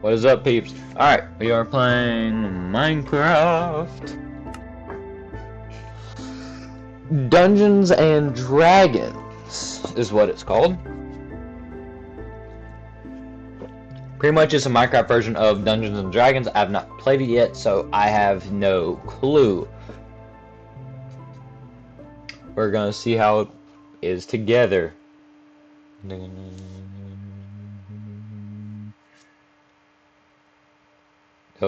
What is up, peeps? Alright, we are playing Minecraft Dungeons and Dragons is what it's called. Pretty much it's a Minecraft version of Dungeons and Dragons. I have not played it yet, so I have no clue. We're gonna see how it is together. There'll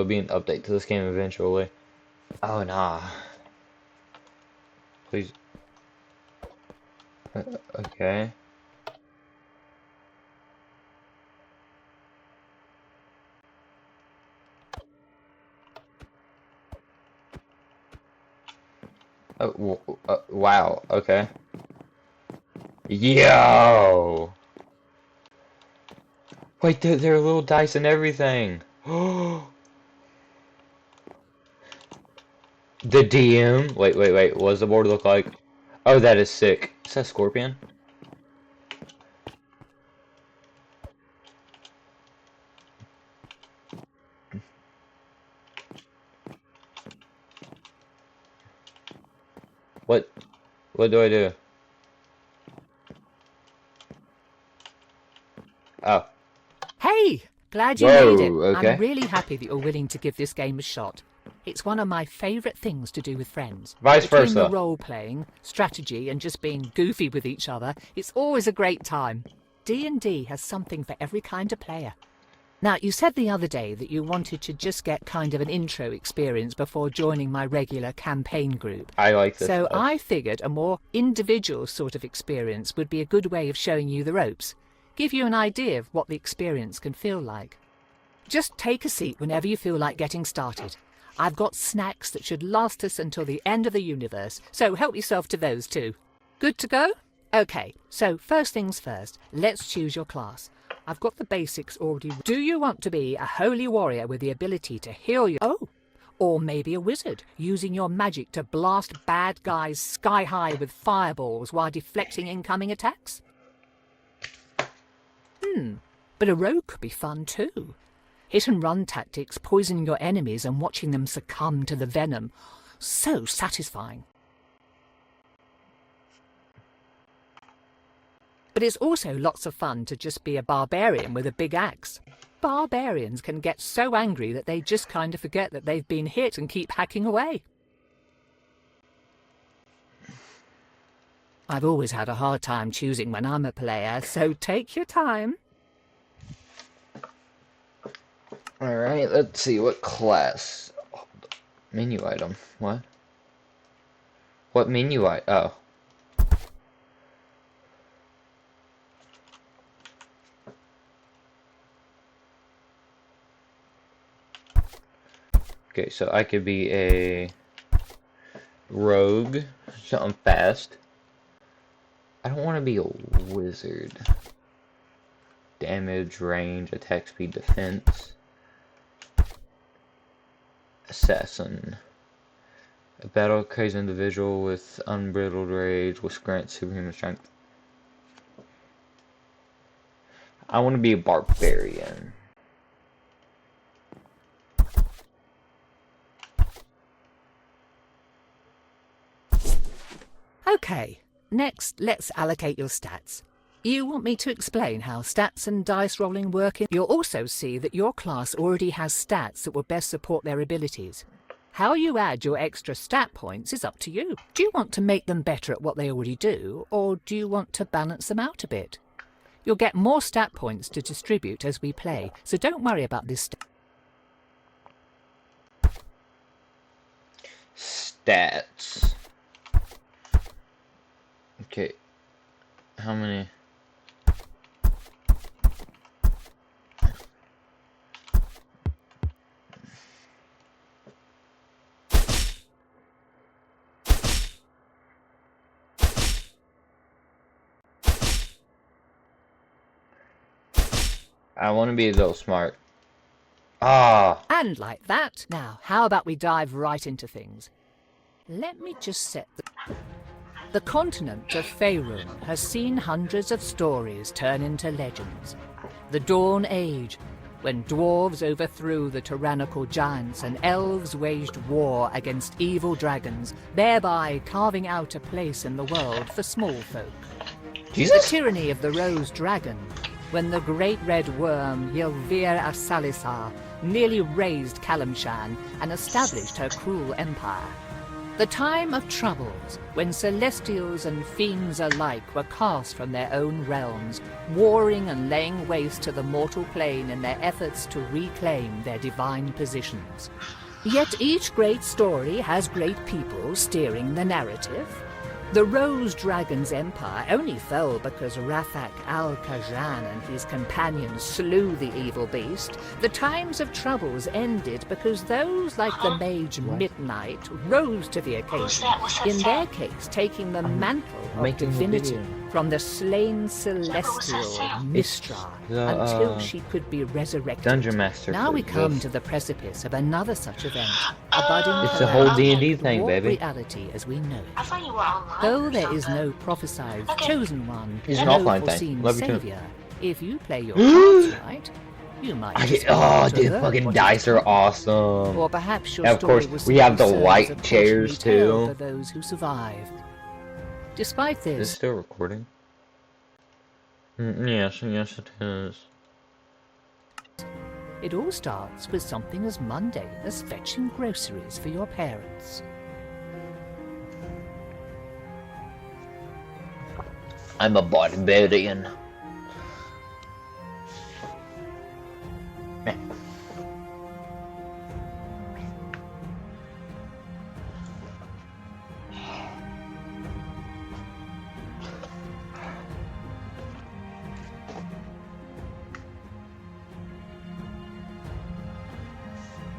be an update to this game eventually. Oh nah. Please. Okay. Oh, wow. Okay. Yo! Wait, there are little dice and everything. Oh. The DM. Wait. What does the board look like? Oh, that is sick. Is that a scorpion? What do I do? Oh. Hey! Glad you Whoa, made it. okay. I'm really happy that you're willing to give this game a shot. It's one of my favourite things to do with friends. Vice Between versa. the role-playing, strategy and just being goofy with each other, it's always a great time. D&D has something for every kind of player. Now, you said the other day that you wanted to just get kind of an intro experience before joining my regular campaign group. I like this So stuff. I figured a more individual sort of experience would be a good way of showing you the ropes. Give you an idea of what the experience can feel like. Just take a seat whenever you feel like getting started. I've got snacks that should last us until the end of the universe, so help yourself to those too. Good to go? Okay, so first things first, let's choose your class. I've got the basics already. Do you want to be a holy warrior with the ability to heal your... Oh, or maybe a wizard, using your magic to blast bad guys sky high with fireballs while deflecting incoming attacks? But a rogue could be fun too. Hit and run tactics, poisoning your enemies and watching them succumb to the venom. So satisfying. But it's also lots of fun to just be a barbarian with a big axe. Barbarians can get so angry that they just kind of forget that they've been hit and keep hacking away. I've always had a hard time choosing when I'm a player, so take your time. Alright, let's see what class. Oh, menu item. What? What menu item? Oh. Okay, so I could be a rogue, something fast. I don't want to be a wizard. Damage, range, attack speed, defense. Assassin. A battle-crazed individual with unbridled rage, which grants superhuman strength. I want to be a barbarian. Okay, next let's allocate your stats. You want me to explain how stats and dice rolling work? You'll also see that your class already has stats that will best support their abilities. How you add your extra stat points is up to you. Do you want to make them better at what they already do, or do you want to balance them out a bit? You'll get more stat points to distribute as we play, so don't worry about this. Stats. Okay. How many? I want to be a little smart. Ah! And like that. Now, how about we dive right into things? Let me just set the continent of Faerun has seen hundreds of stories turn into legends. The Dawn Age, when dwarves overthrew the tyrannical giants and elves waged war against evil dragons, thereby carving out a place in the world for small folk. Jesus? The tyranny of the Rose Dragon, when the great red worm Ylvir Asalisar nearly razed Kalimshan and established her cruel empire. The time of troubles, when celestials and fiends alike were cast from their own realms, warring and laying waste to the mortal plane in their efforts to reclaim their divine positions. Yet each great story has great people steering the narrative. The Rose Dragon's empire only fell because Rafak al-Khajan and his companions slew the evil beast. The times of troubles ended because those like the mage Midnight rose to the occasion, in their case taking the mantle of divinity from the slain celestial Mistra until she could be resurrected. Dungeon Master. Now we come to the precipice of another such event, a budding It's a whole D&D that thing, warped baby. reality as we know it. I thought you were online. Though there is no prophesied chosen one, It's an no offline thing. foreseen Love you too. savior, if you play your cards right, you might just Oh, to dude, learn fucking what dice is are coming. awesome. Or perhaps your Yeah, of story course, will we have the simply serve white as a chairs, cautionary tale too. for those who survive. Despite Is this, it still recording? Yes it is. it all starts with something as mundane as fetching groceries for your parents. I'm a barbarian. Meh.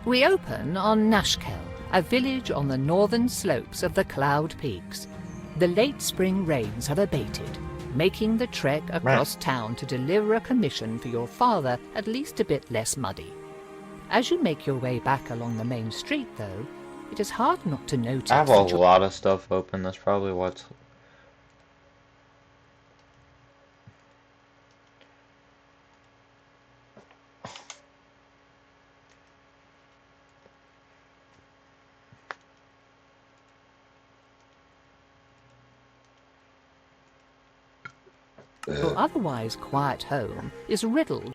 We open on Nashkel, a village on the northern slopes of the Cloud Peaks. The late spring rains have abated, making the trek across town to deliver a commission for your father at least a bit less muddy. As you make your way back along the main street, though, it is hard not to notice I have a that your lot of stuff open. That's probably what's... your otherwise quiet home is riddled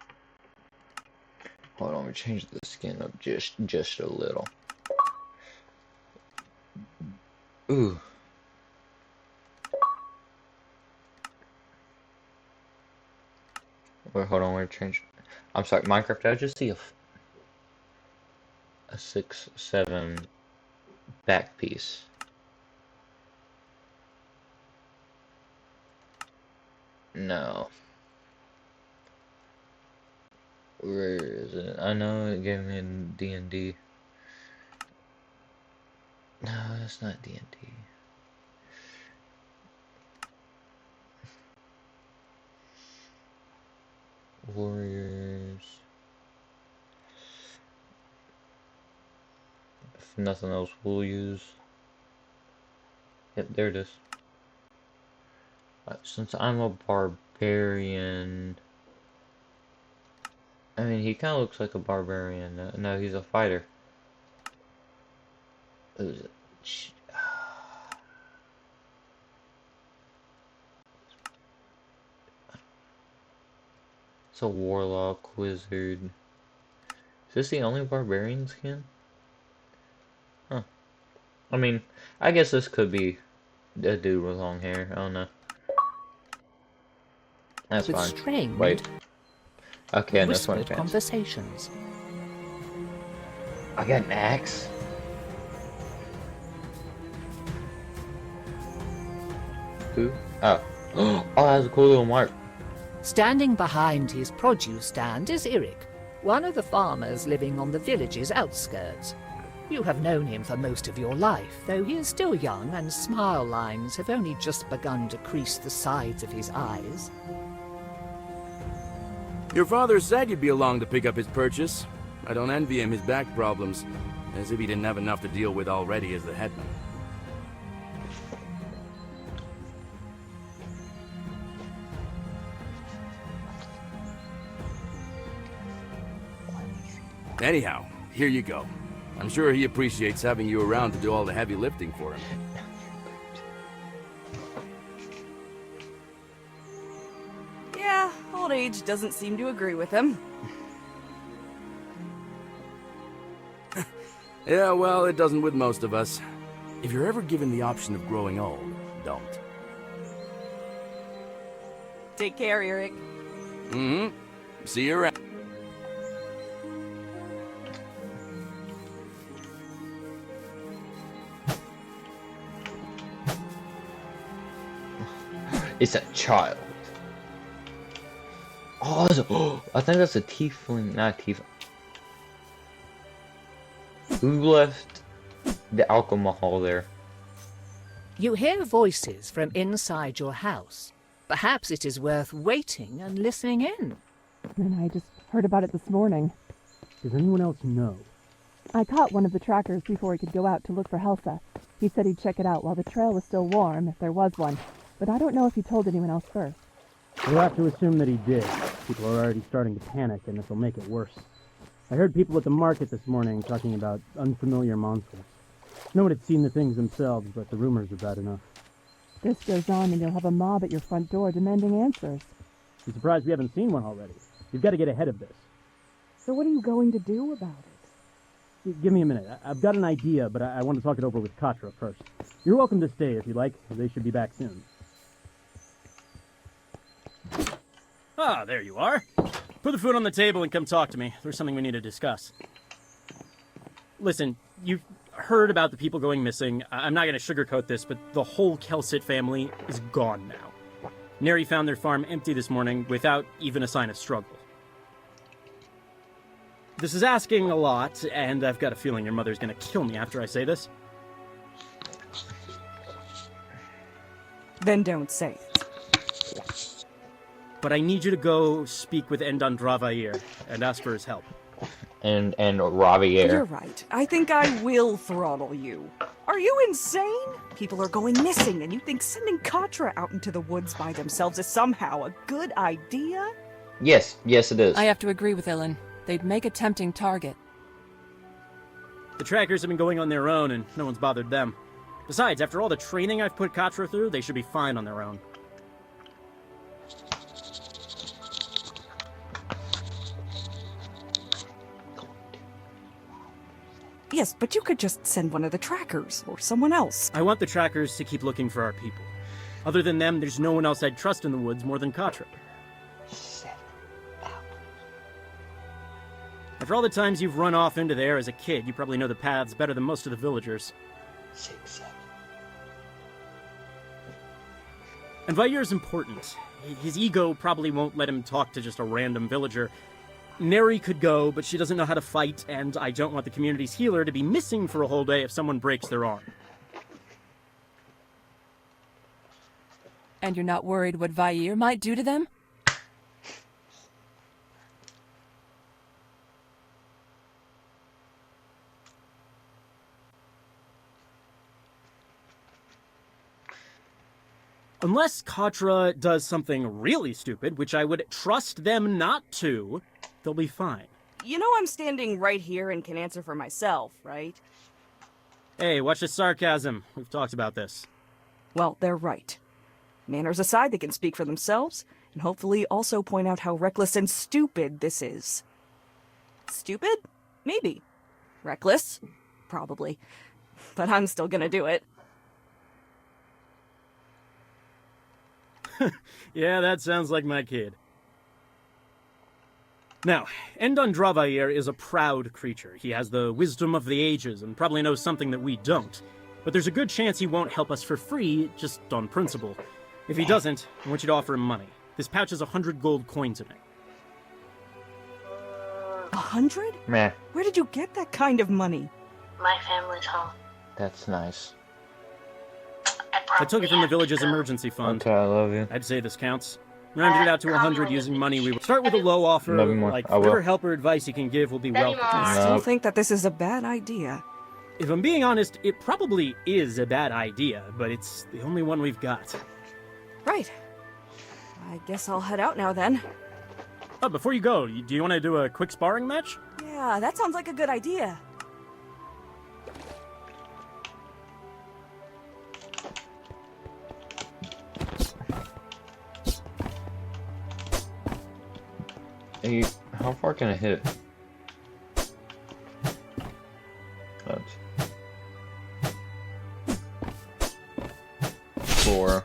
Hold on, we change the skin up just a little. Ooh. Wait, hold on, we're changing. I'm sorry, Minecraft. Did I just see a 6-7 back piece? No. Where is it? I know it gave me a DND. No, that's not DND. Warriors. If nothing else, we'll use. Yep, there it is. Since I'm a barbarian. I mean, he kind of looks like a barbarian. No, he's a fighter. Who's it? It's a warlock wizard. Is this the only barbarian skin? Huh. I mean, I guess this could be a dude with long hair. I don't know. That's with fine. strained, Wait. Okay, and this one whispered pants. conversations. I got an axe. Who? Oh. Oh, that's a cool little mark. Standing behind his produce stand is Eric, one of the farmers living on the village's outskirts. You have known him for most of your life, though he is still young and smile lines have only just begun to crease the sides of his eyes. Your father said you'd be along to pick up his purchase. I don't envy him his back problems, as if he didn't have enough to deal with already as the headman. Anyhow, here you go. I'm sure he appreciates having you around to do all the heavy lifting for him. Yeah, old age doesn't seem to agree with him. Yeah, well, it doesn't with most of us. If you're ever given the option of growing old, don't. Take care, Eric. Mm-hmm. See you around. It's a child. Oh, I think that's a tiefling, not a tiefling. Who left the alcohol there? You hear voices from inside your house. Perhaps it is worth waiting and listening in. And I just heard about it this morning. Does anyone else know? I caught one of the trackers before he could go out to look for Helsa. He said he'd check it out while the trail was still warm, if there was one. But I don't know if he told anyone else first. We'll have to assume that he did. People are already starting to panic, and this will make it worse. I heard people at the market this morning talking about unfamiliar monsters. No one had seen the things themselves, but the rumors are bad enough. This goes on and you'll have a mob at your front door demanding answers. I'm surprised we haven't seen one already. We've got to get ahead of this. So what are you going to do about it? Give me a minute. I've got an idea, but I want to talk it over with Katra first. You're welcome to stay if you like. They should be back soon. Ah, there you are. Put the food on the table and come talk to me. There's something we need to discuss. Listen, you've heard about the people going missing. I'm not going to sugarcoat this, but the whole Kelsit family is gone now. Neri found their farm empty this morning without even a sign of struggle. This is asking a lot, and I've got a feeling your mother's going to kill me after I say this. Then don't say it. But I need you to go speak with Endan Dravair and ask for his help. And Ravier. You're right. I think I will throttle you. Are you insane? People are going missing, and you think sending Katra out into the woods by themselves is somehow a good idea? Yes, it is. I have to agree with Ellen. They'd make a tempting target. The trackers have been going on their own, and no one's bothered them. Besides, after all the training I've put Katra through, they should be fine on their own. Yes, but you could just send one of the trackers, or someone else. I want the trackers to keep looking for our people. Other than them, there's no one else I'd trust in the woods more than Katra. After all the times you've run off into there as a kid, you probably know the paths better than most of the villagers. And Vair's important. His ego probably won't let him talk to just a random villager. Neri could go, but she doesn't know how to fight, and I don't want the community's healer to be missing for a whole day if someone breaks their arm. And you're not worried what Vair might do to them? Unless Katra does something really stupid, which I would trust them not to, they'll be fine. You know I'm standing right here and can answer for myself, right? Hey, watch the sarcasm. We've talked about this. Well, they're right. Manners aside, they can speak for themselves, and hopefully also point out how reckless and stupid this is. Stupid? Maybe. Reckless? Probably. But I'm still gonna do it. Yeah, that sounds like my kid. Now, Endan Dravair is a proud creature. He has the wisdom of the ages and probably knows something that we don't. But there's a good chance he won't help us for free, just on principle. If he doesn't, I want you to offer him money. This pouch has 100 gold coins in it. 100? Meh, Where did you get that kind of money? My family's home. that's nice. I took it from the village's emergency fund. Okay, I love you. I'd say this counts. Rounded it out to 100 using money we will start with a low offer. Love you more. Like, I will. whatever help or advice you can give will be welcome. I No. still think that this is a bad idea. If I'm being honest, it probably is a bad idea, but it's the only one we've got. Right. I guess I'll head out now then. Oh, before you go, do you want to do a quick sparring match? Yeah, Yeah, that sounds like a good idea. Hey, how far can I hit it? That's 4.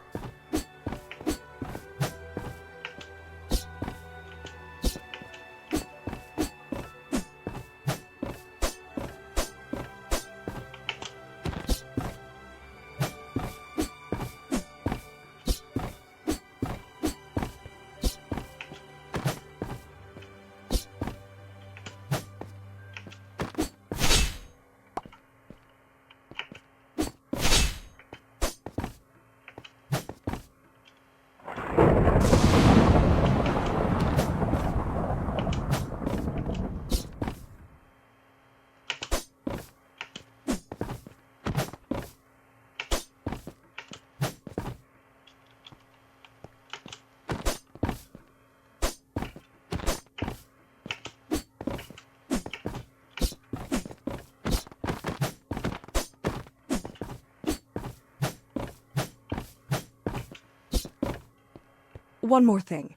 One more thing.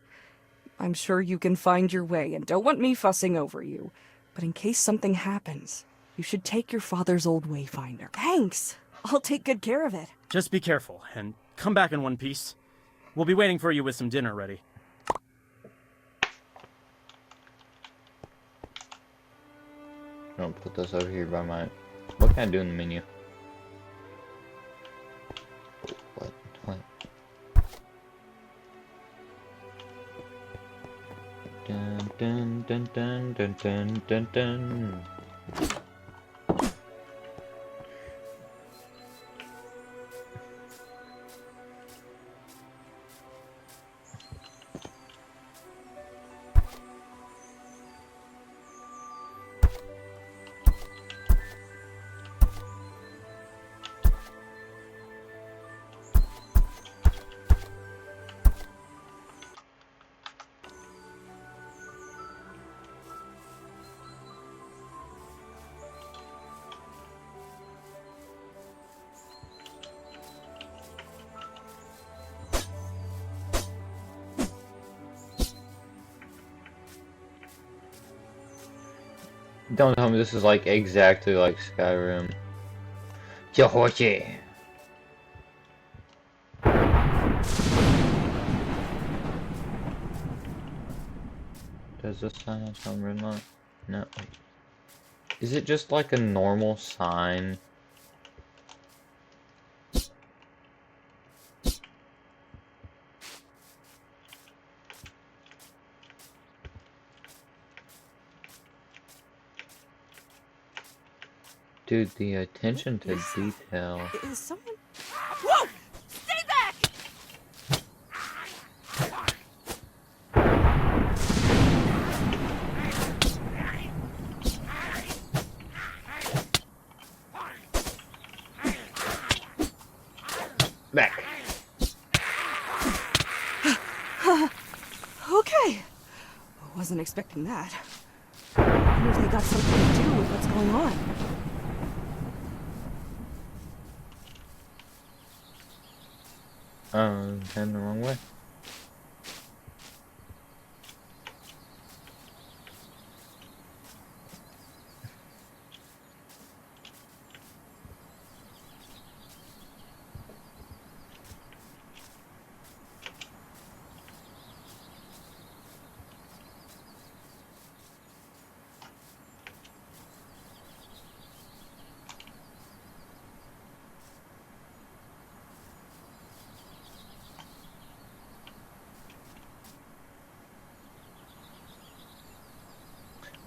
I'm sure you can find your way and don't want me fussing over you. But in case something happens, you should take your father's old wayfinder. Thanks! I'll take good care of it. Just be careful, and come back in one piece. We'll be waiting for you with some dinner ready. I'll put this over here by my... What can I do in the menu? What? Dun dun dun dun dun dun dun dun. Don't tell me this is like exactly like Skyrim. Jehoichi. Does this sign have something written on it? No. Is it just like a normal sign? Dude, the attention to detail. Is someone... Whoa! Stay back! Back. Okay. Wasn't expecting that. I wonder if they got something to do with what's going on. Heading the wrong way.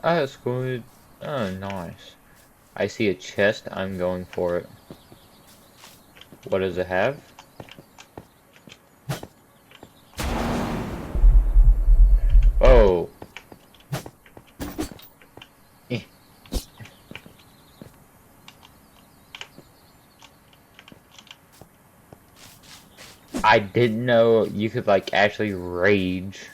I scored. Oh, nice. I see a chest. I'm going for it. What does it have? Oh. Eh. I didn't know you could like actually rage.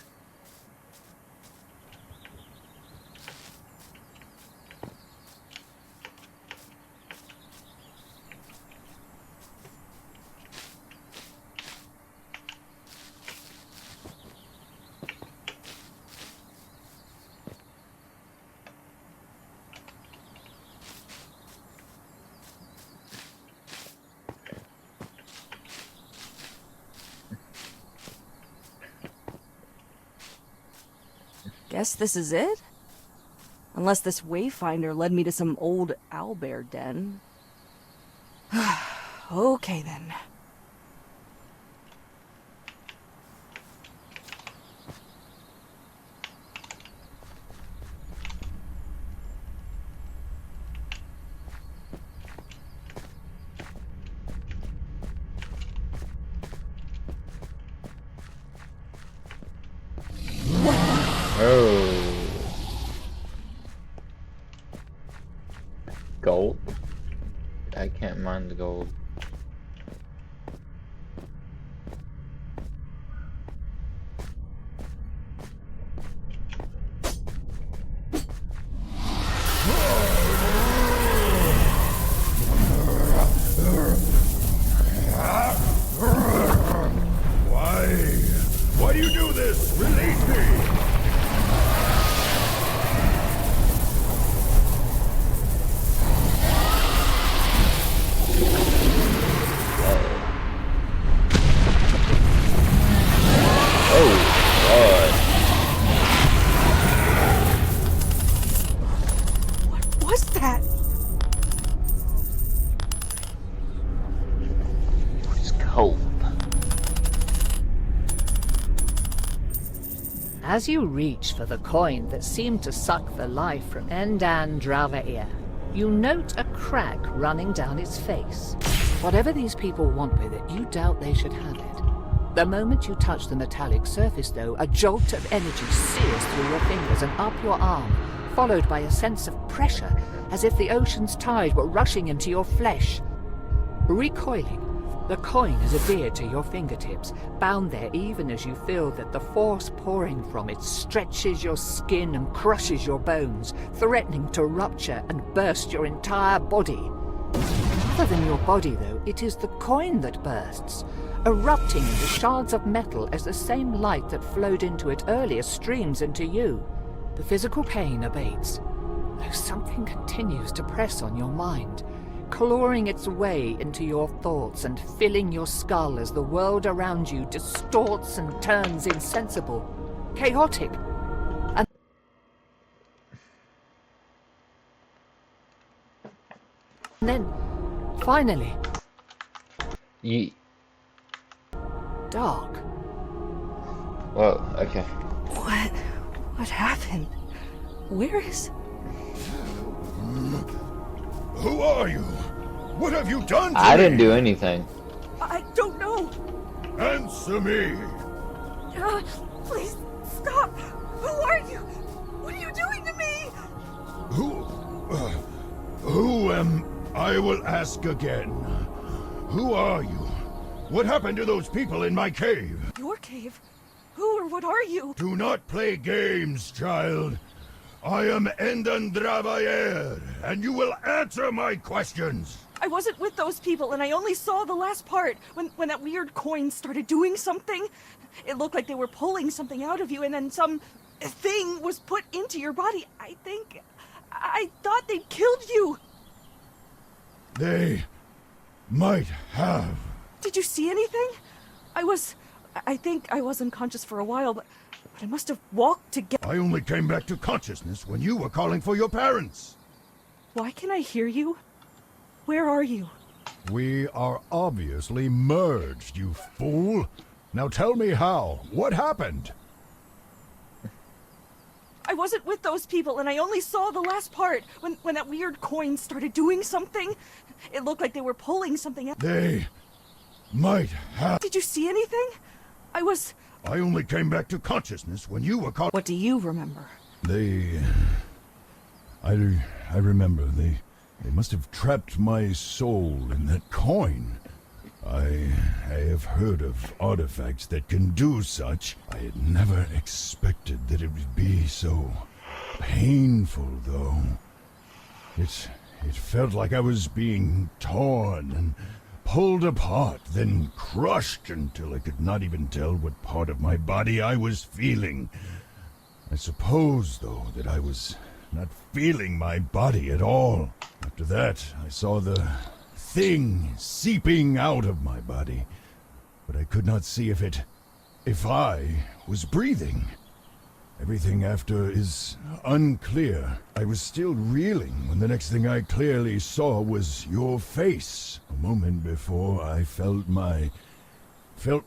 Guess this is it? Unless this wayfinder led me to some old owlbear den. Okay then. Oh. Gold? I can't mine the gold. Why do you do this? Release me! What was that? It's cold. As you reach for the coin that seemed to suck the life from Endan Dravair, you note a crack running down its face. Whatever these people want with it, you doubt they should have it. The moment you touch the metallic surface, though, a jolt of energy sears through your fingers and up your arm, followed by a sense of pressure, as if the ocean's tide were rushing into your flesh. Recoiling, the coin is adhered to your fingertips, bound there even as you feel that the force pouring from it stretches your skin and crushes your bones, threatening to rupture and burst your entire body. Other than your body, though, it is the coin that bursts, erupting into shards of metal as the same light that flowed into it earlier streams into you. The physical pain abates, though something continues to press on your mind, clawing its way into your thoughts and filling your skull as the world around you distorts and turns insensible, chaotic, and then, finally, dark. Whoa, okay. What happened? Where is... Who are you? What have you done to I me? didn't do anything. I don't know. Answer me! Please, stop! Who are you? What are you doing to me? Who am... I will ask again. Who are you? What happened to those people in my cave? Your cave? Who or what are you? Do not play games, child. I am Endan Dravair, and you will answer my questions. I wasn't with those people, and I only saw the last part, when that weird coin started doing something. It looked like they were pulling something out of you, and then some thing was put into your body. I thought they'd killed you. They might have. Did you see anything? I think I was unconscious for a while, but I must have walked to get... I only came back to consciousness when you were calling for your parents. Why can I hear you? Where are you? We are obviously merged, you fool. Now tell me how. What happened? I wasn't with those people, and I only saw the last part, when that weird coin started doing something. It looked like they were pulling something out. They might have... Did you see anything? I only came back to consciousness when you were calling... What do you remember? I remember. They must have trapped my soul in that coin. I have heard of artifacts that can do such. I had never expected that it would be so painful, though. It felt like I was being torn and pulled apart, then crushed until I could not even tell what part of my body I was feeling. I suppose, though, that I was not feeling my body at all. After that, I saw the thing seeping out of my body, but I could not see if I was breathing. Everything after is unclear. I was still reeling when the next thing I clearly saw was your face. A moment before I felt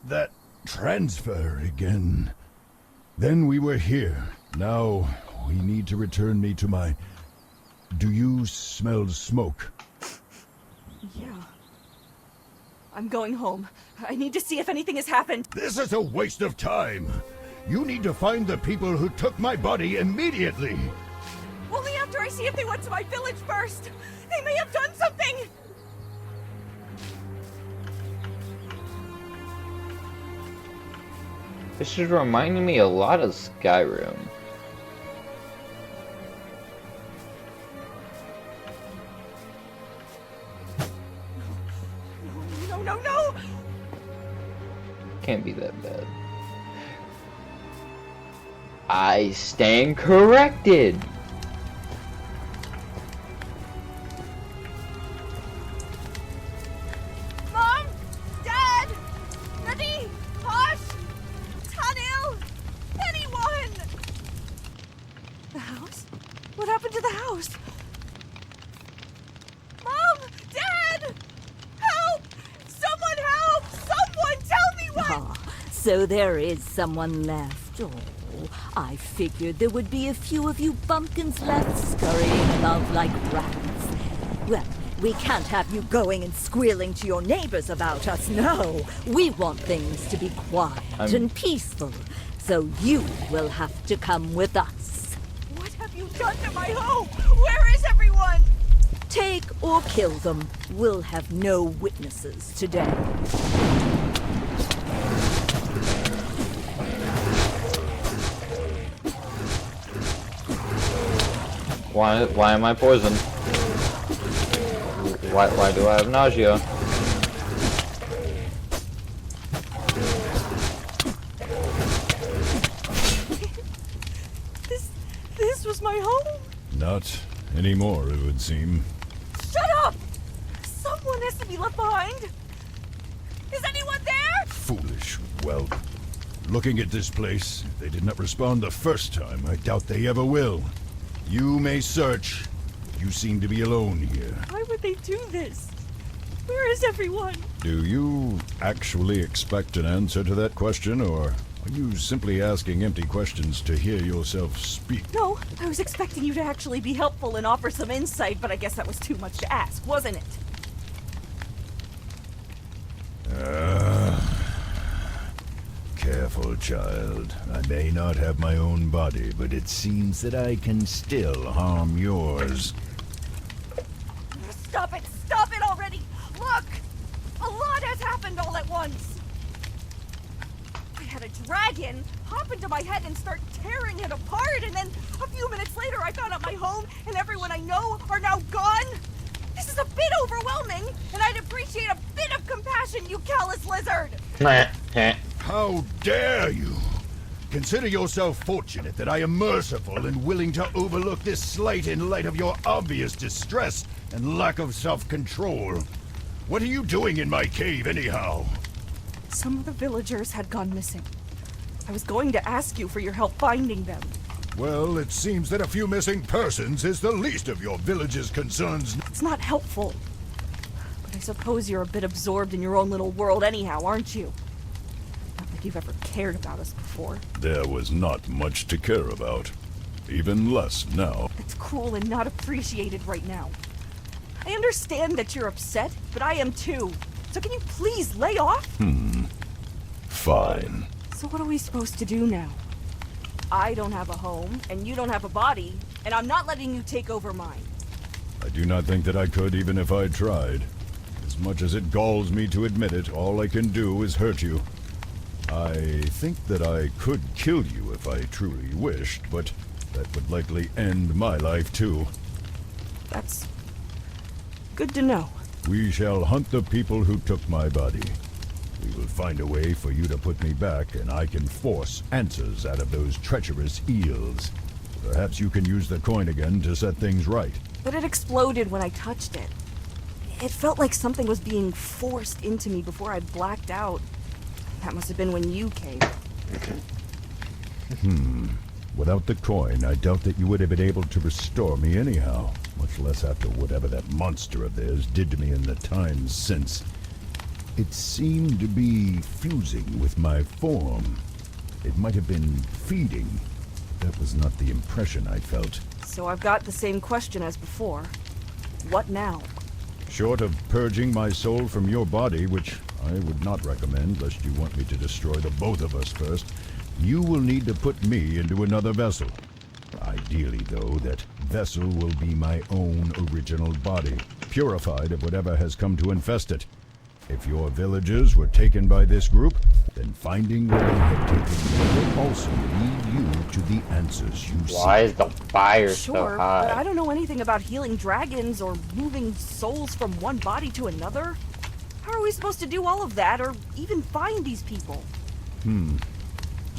that transfer again. Then we were here. Now we need to return me to my... Do you smell smoke? Yeah. I'm going home. I need to see if anything has happened. This is a waste of time. You need to find the people who took my body immediately. Only after I see if they went to my village first. They may have done something. This is reminding me a lot of Skyrim. No! Can't be that bad. I stand corrected! Mom! Dad! Nadine! Tosh! Tanil! Anyone! The house? What happened to the house? Mom! Dad! Help! Someone help! Someone tell me what! Ah, so there is someone left. Oh, I figured there would be a few of you bumpkins left scurrying about like rats. Well, we can't have you going and squealing to your neighbors about us, no. We want things to be quiet and peaceful, so you will have to come with us. What have you done to my home? Where is everyone? Take or kill them. We'll have no witnesses today. Why am I poisoned? Why do I have nausea? This was my home? Not anymore, it would seem. Shut up! Someone has to be left behind. Is anyone there? Foolish whelp. Looking at this place, if they did not respond the first time, I doubt they ever will. You may search. You seem to be alone here. Why would they do this? Where is everyone? Do you actually expect an answer to that question, or are you simply asking empty questions to hear yourself speak? No, I was expecting you to actually be helpful and offer some insight, but I guess that was too much to ask, wasn't it? Careful, child. I may not have my own body, but it seems that I can still harm yours. Stop it! Stop it already! Look! A lot has happened all at once! I had a dragon hop into my head and start tearing it apart, and then a few minutes later I found out my home and everyone I know are now gone! This is a bit overwhelming, and I'd appreciate a bit of compassion, you callous lizard! How dare you! Consider yourself fortunate that I am merciful and willing to overlook this slight in light of your obvious distress and lack of self-control. What are you doing in my cave, anyhow? Some of the villagers had gone missing. I was going to ask you for your help finding them. Well, it seems that a few missing persons is the least of your village's concerns. It's not helpful. But I suppose you're a bit absorbed in your own little world anyhow, aren't you? Not like you've ever cared about us before. There was not much to care about. Even less now. It's cruel and not appreciated right now. I understand that you're upset, but I am too. So can you please lay off? Fine. So what are we supposed to do now? I don't have a home, and you don't have a body, and I'm not letting you take over mine. I do not think that I could even if I tried. As much as it galls me to admit it, all I can do is hurt you. I think that I could kill you if I truly wished, but that would likely end my life too. That's good to know. We shall hunt the people who took my body. We will find a way for you to put me back, and I can force answers out of those treacherous eels. Perhaps you can use the coin again to set things right. But it exploded when I touched it. It felt like something was being forced into me before I blacked out. That must have been when you came. Without the coin, I doubt that you would have been able to restore me anyhow, much less after whatever that monster of theirs did to me in the times since. It seemed to be fusing with my form. It might have been feeding. That was not the impression I felt. So I've got the same question as before. What now? Short of purging my soul from your body, which I would not recommend lest you want me to destroy the both of us first, you will need to put me into another vessel. Ideally, though, that vessel will be my own original body, purified of whatever has come to infest it. If your villagers were taken by this group, then finding where they have taken me will also lead you to the answers you seek. Why is the fire so Sure, but I high? don't know anything about healing dragons or moving souls from one body to another. How are we supposed to do all of that, or even find these people?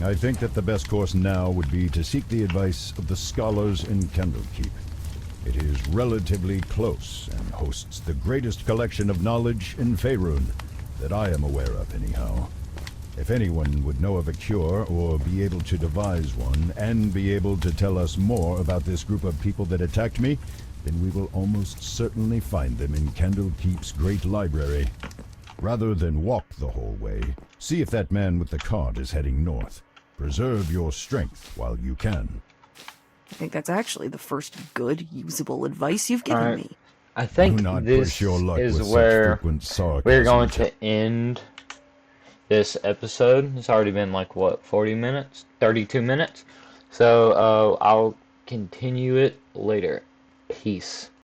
I think that the best course now would be to seek the advice of the scholars in Candlekeep. It is relatively close and hosts the greatest collection of knowledge in Faerun that I am aware of anyhow. If anyone would know of a cure or be able to devise one and be able to tell us more about this group of people that attacked me, then we will almost certainly find them in Candlekeep's great library. Rather than walk the whole way, see if that man with the cart is heading north. Preserve your strength while you can. I think that's actually the first good, usable advice you've given Alright. me. I think Do not this push your luck is with such where frequent sarcasm. we're going to end this episode. It's already been like, what, 40 minutes? 32 minutes? So, I'll continue it later. Peace.